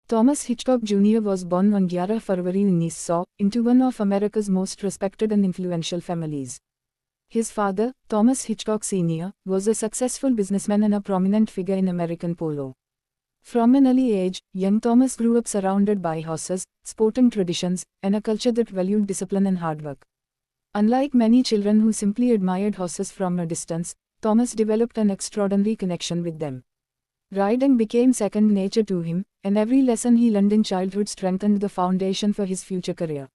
Thomas Hitchcock Jr. was born on 11 February 1900 into one of America's most respected and influential families. His father, Thomas Hitchcock Sr., was a successful businessman and a prominent figure in American polo. From an early age, young Thomas grew up surrounded by horses, sporting traditions, and a culture that valued discipline and hard work. Unlike many children who simply admired horses from a distance, Thomas developed an extraordinary connection with them. Riding became second nature to him, and every lesson he learned in childhood strengthened the foundation for his future career.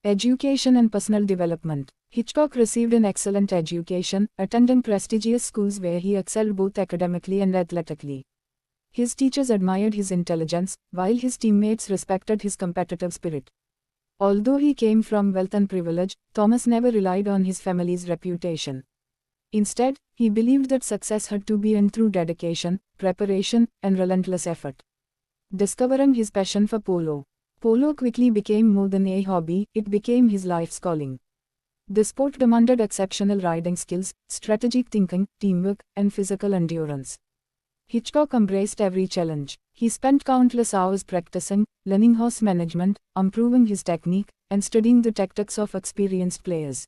Education and personal development. Hitchcock received an excellent education, attending prestigious schools where he excelled both academically and athletically. His teachers admired his intelligence, while his teammates respected his competitive spirit. Although he came from wealth and privilege, Thomas never relied on his family's reputation. Instead, he believed that success had to be earned through dedication, preparation, and relentless effort. Discovering his passion for polo. Polo quickly became more than a hobby, it became his life's calling. The sport demanded exceptional riding skills, strategic thinking, teamwork, and physical endurance. Hitchcock embraced every challenge. He spent countless hours practicing, learning horse management, improving his technique, and studying the tactics of experienced players.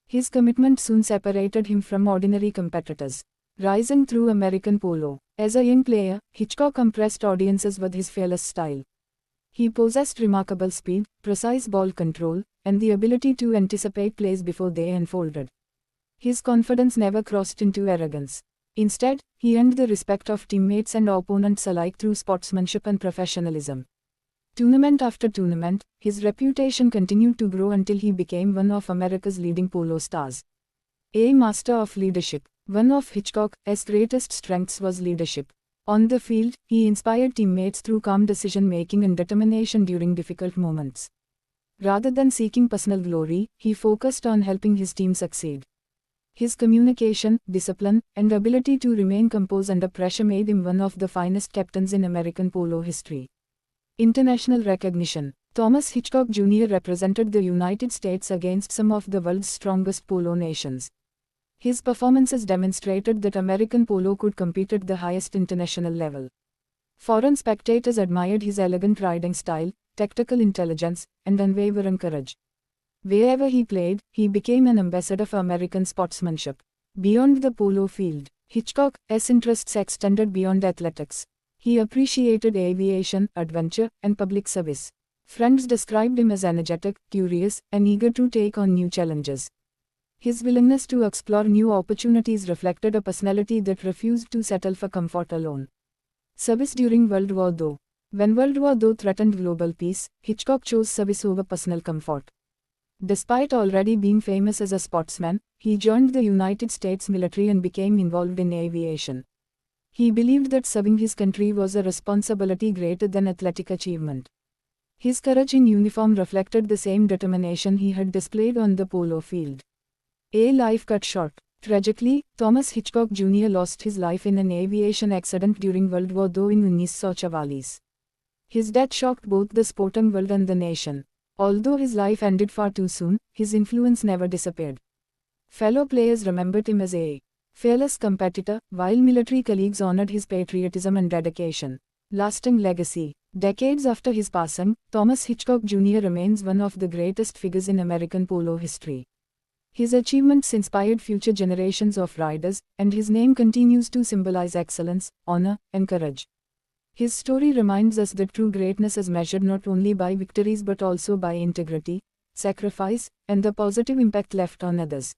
His commitment soon separated him from ordinary competitors. Rising through American polo. As a young player, Hitchcock impressed audiences with his fearless style. He possessed remarkable speed, precise ball control, and the ability to anticipate plays before they unfolded. His confidence never crossed into arrogance. Instead, he earned the respect of teammates and opponents alike through sportsmanship and professionalism. Tournament after tournament, his reputation continued to grow until he became one of America's leading polo stars. A master of leadership. One of Hitchcock's greatest strengths was leadership. On the field, he inspired teammates through calm decision-making and determination during difficult moments. Rather than seeking personal glory, he focused on helping his team succeed. His communication, discipline, and ability to remain composed under pressure made him one of the finest captains in American polo history. International recognition. Thomas Hitchcock Jr. represented the United States against some of the world's strongest polo nations. His performances demonstrated that American polo could compete at the highest international level. Foreign spectators admired his elegant riding style, tactical intelligence, and unwavering courage. Wherever he played, he became an ambassador for American sportsmanship. Beyond the polo field, Hitchcock's interests extended beyond athletics. He appreciated aviation, adventure, and public service. Friends described him as energetic, curious, and eager to take on new challenges. His willingness to explore new opportunities reflected a personality that refused to settle for comfort alone. Service during World War II. When World War II threatened global peace, Hitchcock chose service over personal comfort. Despite already being famous as a sportsman, he joined the United States military and became involved in aviation. He believed that serving his country was a responsibility greater than athletic achievement. His courage in uniform reflected the same determination he had displayed on the polo field. A life cut short. Tragically, Thomas Hitchcock Jr. lost his life in an aviation accident during World War II in 1944. His death shocked both the sporting world and the nation. Although his life ended far too soon, his influence never disappeared. Fellow players remembered him as a fearless competitor, while military colleagues honored his patriotism and dedication. Lasting legacy. Decades after his passing, Thomas Hitchcock Jr. remains one of the greatest figures in American polo history. His achievements inspired future generations of riders, and his name continues to symbolize excellence, honor, and courage. His story reminds us that true greatness is measured not only by victories but also by integrity, sacrifice, and the positive impact left on others.